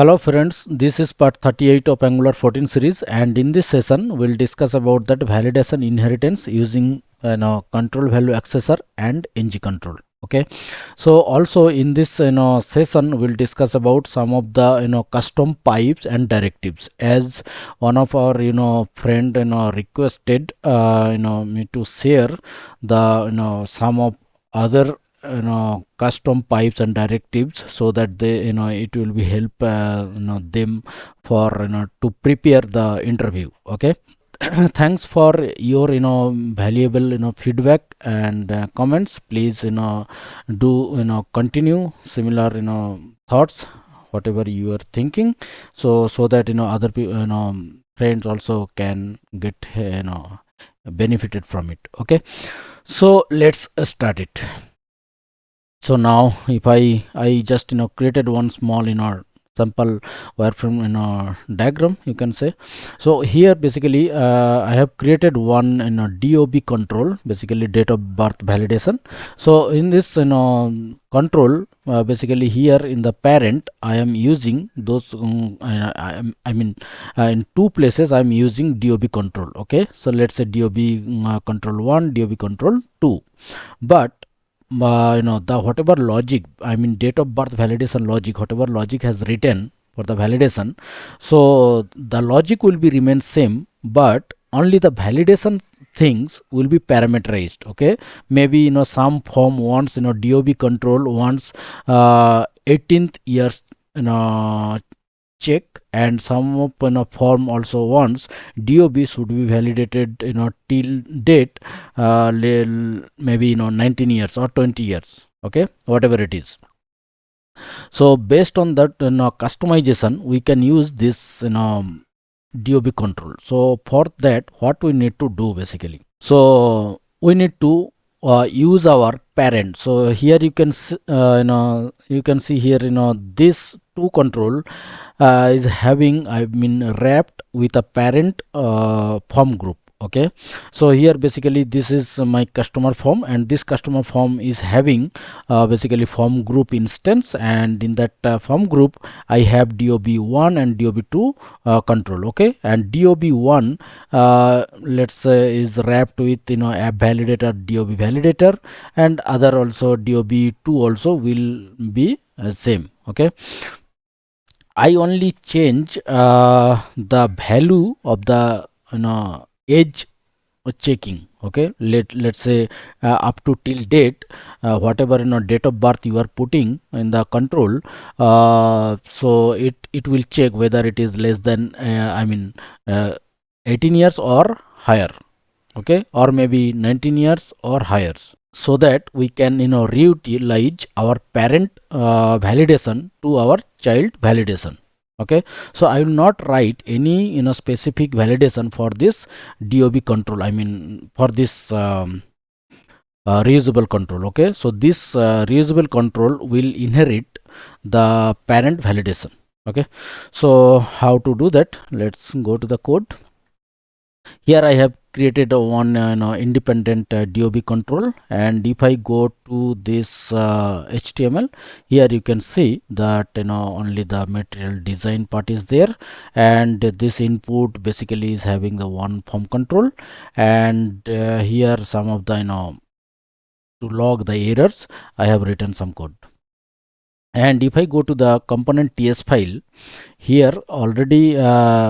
Hello friends, this is part 38 of Angular 14 series, and in this session we'll discuss about that validation inheritance using control value accessor and NgControl. Okay, so also in this session we'll discuss about some of the custom pipes and directives, as one of our friend requested me to share the some of other custom pipes and directives, so that they it will be help them for to prepare the interview. Okay. Thanks for your valuable feedback and comments. Please do continue similar thoughts, whatever you are thinking, so that other people friends also can get benefited from it. Okay, so let's start it. So now if I just created one small sample wireframe diagram, you can say. So here basically I have created one DOB control, basically date of birth validation. So in this control, basically here in the parent I am using those I mean in two places I am using DOB control. Okay, so let's say DOB control 1, DOB control 2, but the whatever logic, I mean date of birth validation logic, whatever logic has written for the validation, so the logic will be remain same, but only the validation things will be parameterized. Okay, maybe some form wants DOB control wants 18th years check, and some of form also wants DOB should be validated till date maybe 19 years or 20 years. Okay, whatever it is. So based on that customization, we can use this DOB control. So for that, what we need to do basically, so we need to use our parent. So here you can you can see here this two control is having, I mean, wrapped with a parent form group. Okay, so here basically this is my customer form, and this customer form is having basically form group instance, and in that form group I have DOB1 and DOB2 control. Okay, and DOB1 let's say is wrapped with app validator, DOB validator, and other also DOB2 also will be same. Okay, I only change the value of the age checking. Okay, let's say up to till date, whatever date of birth you are putting in the control, so it will check whether it is less than 18 years or higher. Okay, or maybe 19 years or higher, so that we can reutilize our parent validation to our child validation. Okay, so I will not write any specific validation for this DOB control, I mean for this reusable control. Okay, so this reusable control will inherit the parent validation. Okay, so how to do that? Let's go to the code. Here I have created one independent DOB control, and if I go to this HTML, here you can see that only the material design part is there, and this input basically is having the one form control, and here some of the to log the errors I have written some code. And if I go to the component TS file, here already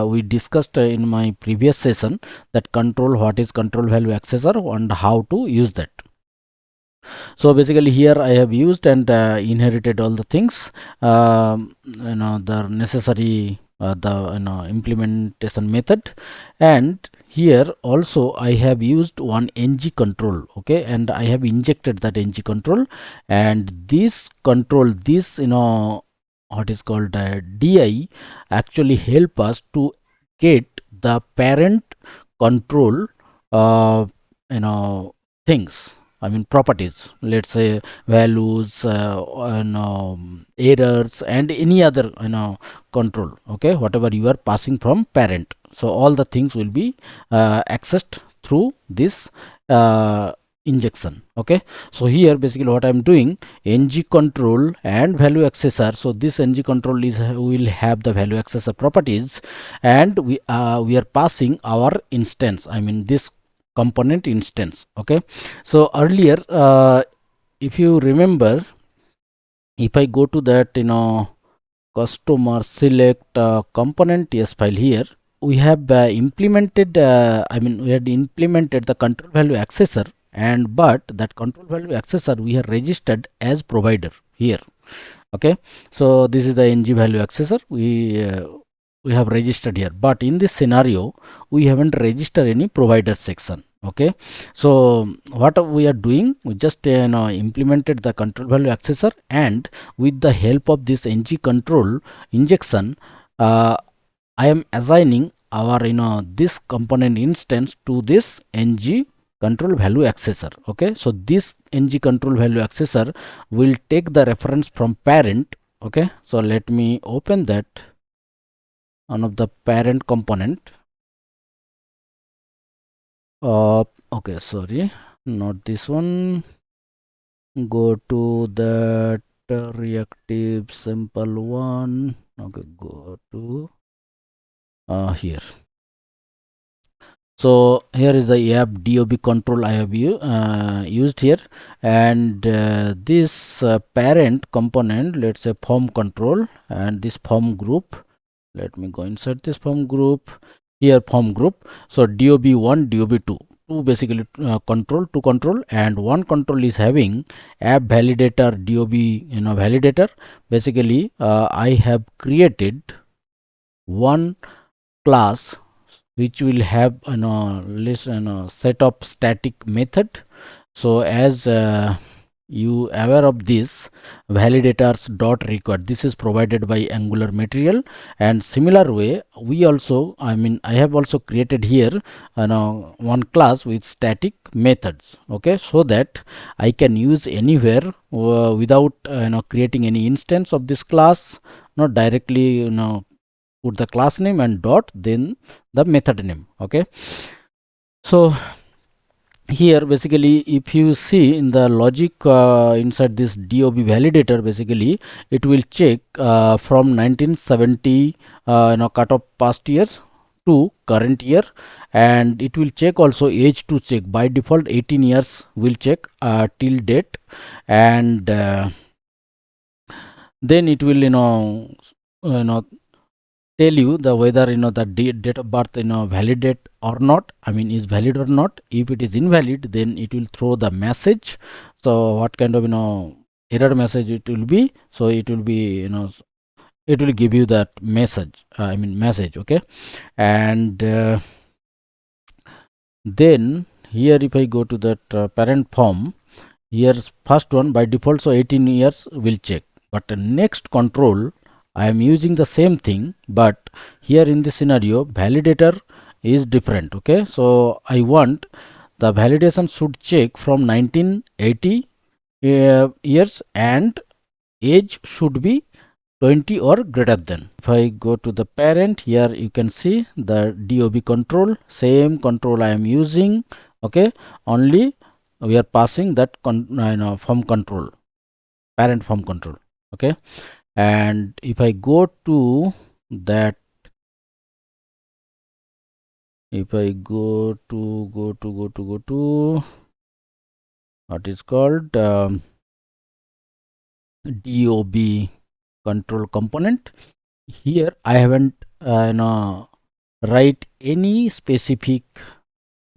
we discussed in my previous session that what is control value accessor and how to use that. So basically here I have used and inherited all the things, the necessary the implementation method, and here also I have used one NgControl. Okay, and I have injected that NgControl, and this control, this what is called DI, actually help us to get the parent control things, I mean properties, let's say values errors and any other control. Okay, whatever you are passing from parent, so all the things will be accessed through this injection. Okay, so here basically what I'm doing, NgControl and value accessor. So this NgControl is will have the value accessor properties, and we are passing our instance, I mean this component instance. Okay, so earlier if you remember, if I go to that customer select component yes file, here we have implemented we had implemented the control value accessor, and but that control value accessor we have registered as provider here. Okay, so this is the ng value accessor we have registered here, but in this scenario we haven't registered any provider section. Okay, so what we are doing, we just implemented the control value accessor, and with the help of this NgControl injection, I am assigning our this component instance to this NgControl value accessor. Okay, so this NgControl value accessor will take the reference from parent. Okay, so let me open that, one of the parent component. Okay, sorry, not this one. Go to that reactive simple one. Okay, go to here. So here is the app dob control I have used here, and this parent component, let's say form control, and this form group, let me go inside this form group, here form group. So dob1 dob2, two basically control, two control, and one control is having app validator dob validator. Basically I have created one class which will have list set of static method. So as you aware of this, validators dot required, this is provided by Angular material, and similar way we also, I have also created here one class with static methods. Okay, so that I can use anywhere without creating any instance of this class, not directly put the class name and dot then the method name. Okay, so here basically if you see in the logic inside this dob validator, basically it will check from 1970 cut-off past year to current year, and it will check also age to check. By default 18 years will check till date, and then it will tell you the whether the date of birth validate or not, is valid or not. If it is invalid, then it will throw the message. So what kind of error message it will be, so it will be it will give you that message, message. Okay, and then here if I go to that parent form, here's first one by default, so 18 years will check, but the next control I am using the same thing, but here in this scenario validator is different. Okay, so I want the validation should check from 1980 years, and age should be 20 or greater than. If I go to the parent, here you can see the dob control, same control I am using. Okay, only we are passing that form control, parent form control. Okay, and if I go to that, if I go to what is called dob control component, here I haven't write any specific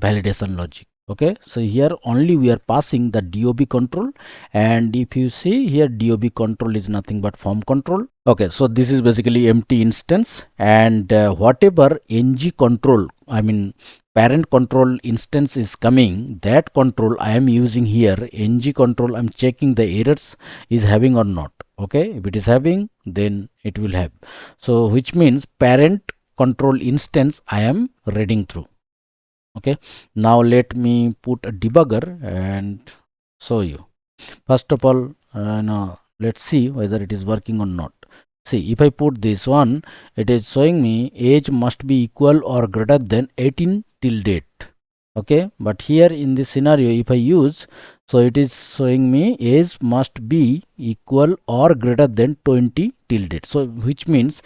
validation logic. Okay, so here only we are passing the dob control, and if you see here dob control is nothing but form control. Okay, so this is basically empty instance, and whatever NgControl, parent control instance is coming, that control I am using here, NgControl, I'm checking the errors is having or not. Okay, if it is having, then it will have. So which means parent control instance I am reading through. Okay, now let me put a debugger and show you. First of all, let's see whether it is working or not. See, if I put this one, it is showing me age must be equal or greater than 18 till date. okay. But here in this scenario, if I use, so it is showing me age must be equal or greater than 20 till date, so which means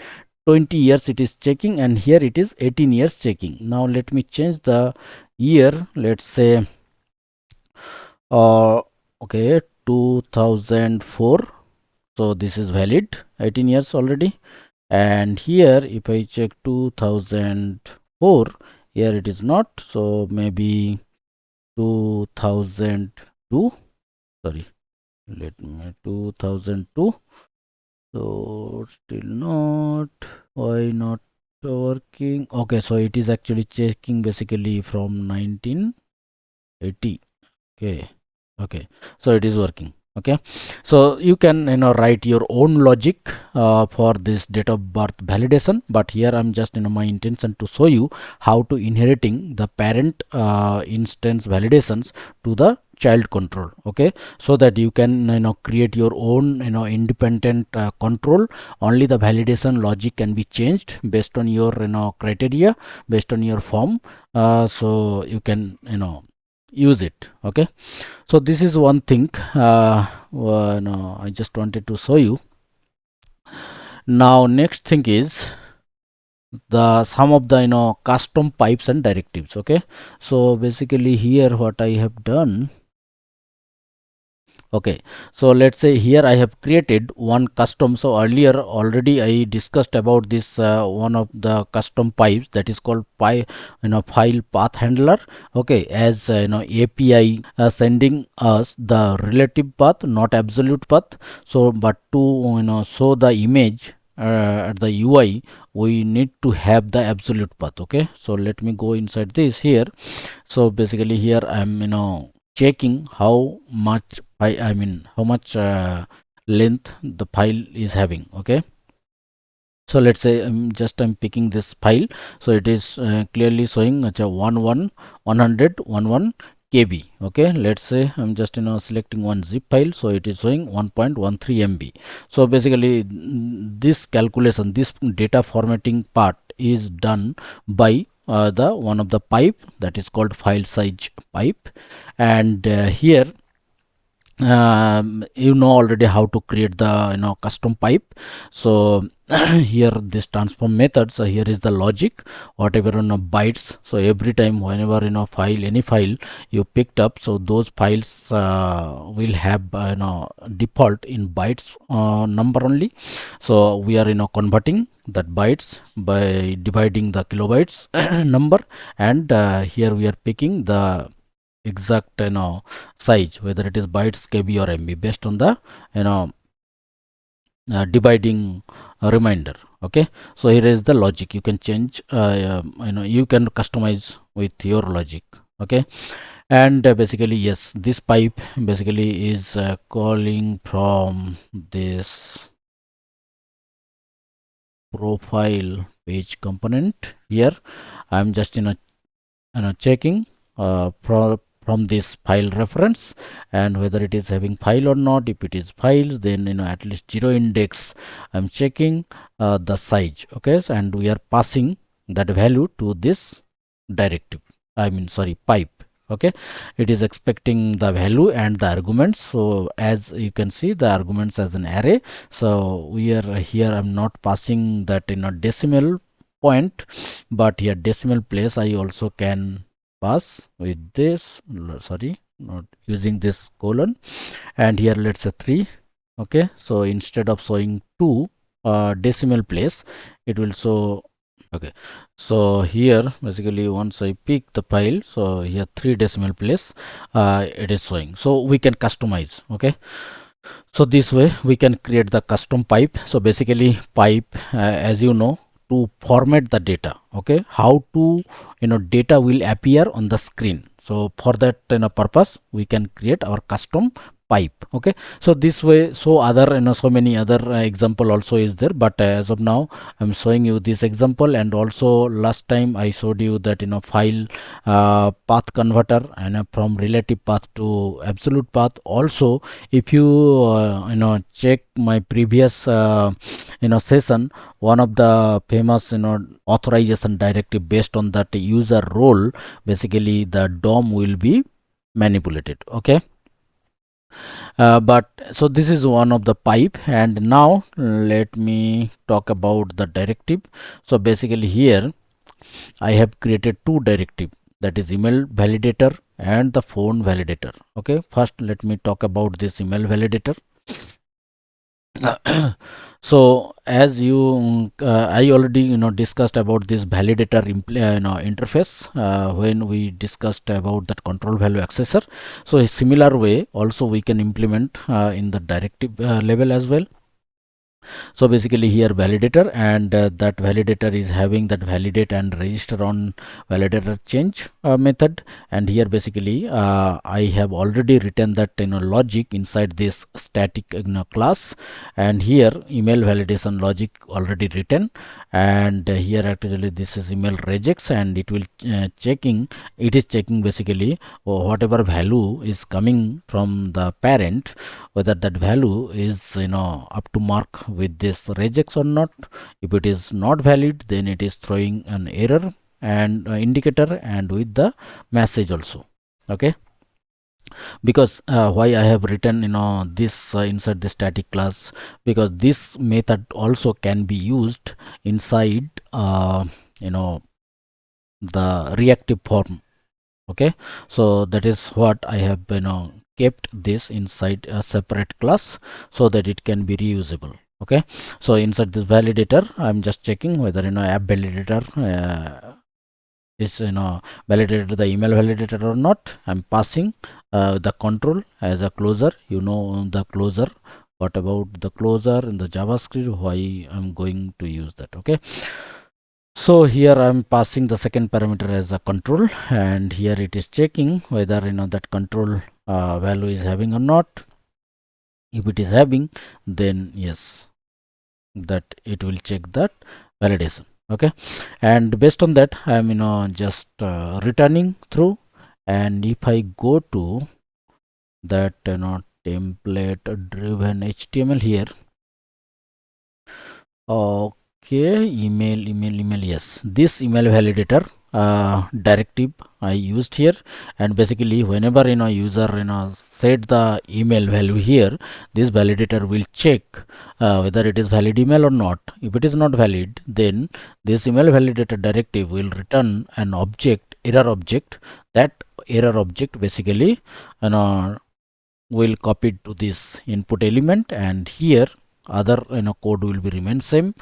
20 years it is checking, and here it is 18 years checking. Now let me change the year, let's say uh okay, 2004. So this is valid, 18 years already. And here if I check 2004, here it is not, so maybe 2002, sorry, let me 2002. So still not, why not working? Okay, so it is actually checking basically from 1980. Okay, okay, so it is working. Okay, so you can write your own logic for this date of birth validation, but here I'm just my intention to show you how to inheriting the parent instance validations to the child control. Okay, so that you can create your own independent control. Only the validation logic can be changed based on your criteria, based on your form, so you can use it. Okay, so this is one thing no, I just wanted to show you. Now next thing is the some of the custom pipes and directives. Okay, so basically here what I have done, okay, so let's say here I have created one custom. So earlier already I discussed about this one of the custom pipes that is called file path handler. Okay, as API sending us the relative path, not absolute path. So but to show the image at the UI, we need to have the absolute path. Okay, so let me go inside this here. So basically here I'm checking how much I mean how much length the file is having. Okay, so let's say I'm picking this file, so it is clearly showing 100 KB. Okay, let's say I'm just selecting one zip file, so it is showing 1.13 MB. So basically this calculation, this data formatting part is done by the one of the pipe that is called file size pipe. And here you know already how to create the custom pipe. So here this transform method, so here is the logic, whatever bytes, so every time whenever file, any file you picked up, so those files will have default in bytes number only. So we are converting that bytes by dividing the kilobytes number, and here we are picking the exact size, whether it is bytes, KB or MB, based on the dividing reminder. Okay, so here is the logic. You can change you can customize with your logic. Okay, and basically yes, this pipe basically is calling from this profile page component. Here I'm just checking from this file reference, and whether it is having file or not. If it is files, then at least 0 index I'm checking the size. Okay, so, and we are passing that value to this directive, I mean sorry, pipe. Okay, it is expecting the value and the arguments. So as you can see, the arguments as an array. So we are here, I'm not passing that decimal point, but here decimal place I also can pass with this, sorry, not using this colon, and here let's say 3. Okay, so instead of showing 2 decimal place, it will show. Okay, so here basically once I pick the file, so here 3 decimal place it is showing. So we can customize. Okay, so this way we can create the custom pipe. So basically pipe, as you know, to format the data. Okay, how to data will appear on the screen. So for that purpose we can create our custom pipe. Okay, so this way, so other so many other example also is there, but as of now I'm showing you this example. And also last time I showed you that file path converter, and from relative path to absolute path. Also, if you check my previous session, one of the famous authorization directive, based on that user role, basically the DOM will be manipulated. Okay, but so this is one of the pipe. And now let me talk about the directive. So basically here I have created two directive, that is email validator and the phone validator. Okay, first let me talk about this email validator. So as you I already discussed about this validator interface when we discussed about that control value accessor. So a similar way also we can implement in the directive level as well. So basically here validator, and that validator is having that validate and register on validator change method. And here basically I have already written that logic inside this static class, and here email validation logic already written. And here actually this is email regex, and it will it is checking basically whatever value is coming from the parent, whether that value is up to mark with this regex or not. If it is not valid, then it is throwing an error and indicator, and with the message also. Okay, because why I have written this inside the static class, because this method also can be used inside the reactive form. Okay, so that is what I have kept this inside a separate class, so that it can be reusable. Okay, so inside this validator I'm just checking whether app validator is validated the email validator or not. I'm passing the control as a closer, the closer. What about the closer in the JavaScript? Why I'm going to use that? Okay, so here I'm passing the second parameter as a control, and here it is checking whether that control value is having or not. If it is having, then yes, that it will check that validation. Okay, and based on that I'm just returning through. And if I go to that template driven HTML here, okay, email, yes, this email validator directive I used here. And basically whenever user set the email value here, this validator will check whether it is valid email or not. If it is not valid, then this email validator directive will return an object, error object. That error object basically will copy to this input element, and here other code will be remain same.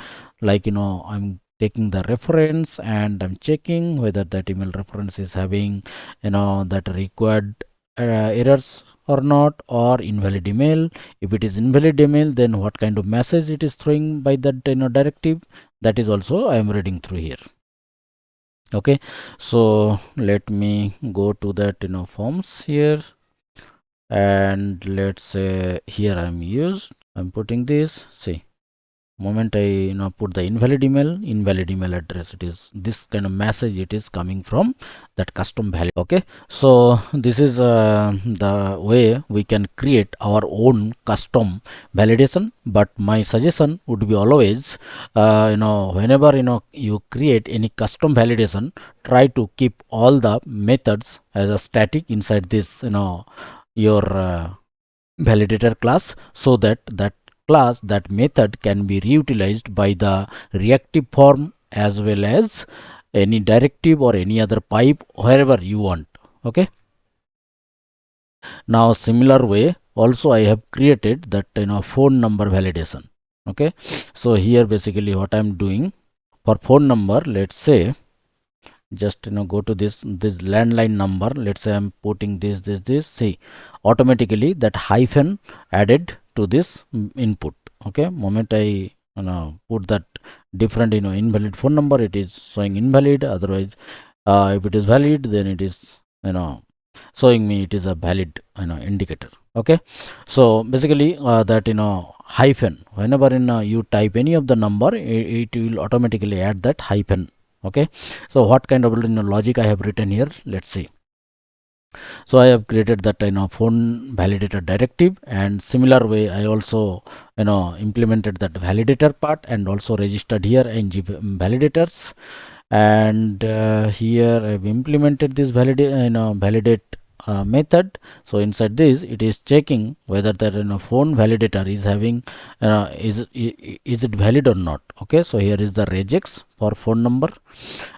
Like I'm taking the reference and I'm checking whether that email reference is having that required errors or not, or invalid email. If it is invalid email, then what kind of message it is throwing by that directive, that is also I am reading through here. Okay, so let me go to that forms here, and let's say here I'm putting this. See, moment I put the invalid email address, it is this kind of message it is coming from that custom value. Okay, so this is the way we can create our own custom validation. But my suggestion would be always whenever you create any custom validation, try to keep all the methods as a static inside this your validator class, so that class, that method can be reutilized by the reactive form as well as any directive or any other pipe wherever you want. Okay, now similar way also I have created that phone number validation. Okay, so here basically what I'm doing for phone number, let's say just go to this landline number. Let's say I'm putting this. See, automatically that hyphen added to this input. Okay, moment I put that different invalid phone number, it is showing invalid. Otherwise if it is valid, then it is showing me it is a valid indicator. Okay, so basically that hyphen, whenever you type any of the number, it will automatically add that hyphen. Okay, so what kind of logic I have written here, let's see. So I have created that phone validator directive, and similar way I also implemented that validator part and also registered here ng validators. And here I've implemented this validate method. So inside this it is checking whether that phone validator is having is it valid or not. Okay, so here is the regex for phone number,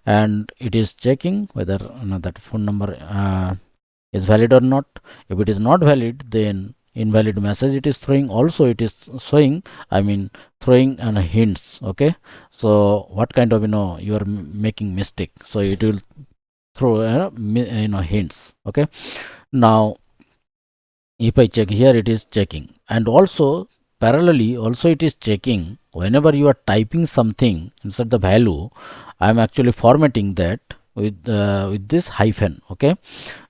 and it is checking whether that phone number is valid or not. If it is not valid, then invalid message it is throwing. Also it is showing, throwing hints. Okay, so what kind of you are making mistake, so it will throw hints. Okay, now if I check here, it is checking, and also parallelly also it is checking whenever you are typing something inside the value. I am actually formatting that with this hyphen. Okay,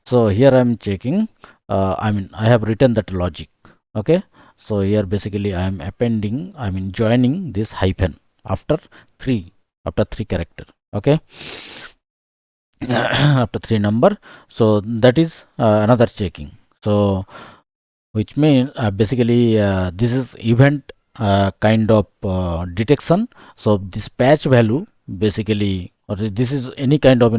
so here I am checking, I have written that logic. Okay, so here basically I am appending, joining this hyphen after three character. Okay, after three number. So that is another checking. So which means basically this is event kind of detection. So this patch value basically, or this is any kind of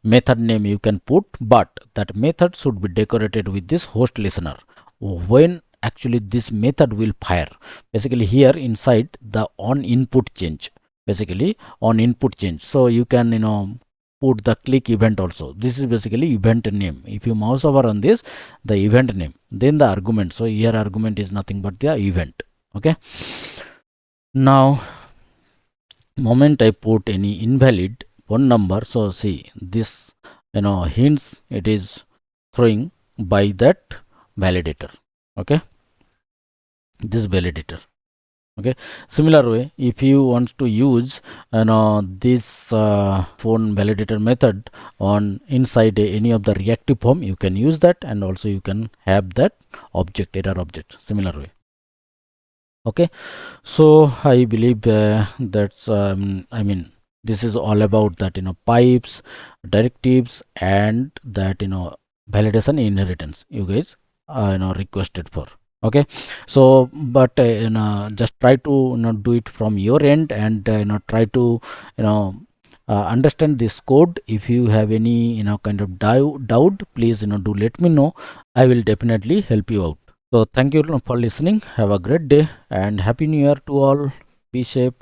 method name you can put, but that method should be decorated with this host listener when actually this method will fire. Basically here inside the on input change, basically on input change, so you can put the click event also. This is basically event name. If you mouse over on this, the event name, then the argument. So here argument is nothing but the event. Okay, now moment I put any invalid phone number, so see this hints it is throwing by that validator. Okay, this validator. Okay, similar way if you want to use this phone validator method on inside any of the reactive form, you can use that, and also you can have that object, error object, similar way. Okay, so I believe that's this is all about that pipes, directives, and that validation inheritance you guys requested for. Okay, so but just try to do it from your end, and try to understand this code. If you have any kind of doubt, please do let me know. I will definitely help you out. So thank you for listening. Have a great day and happy new year to all. Be safe.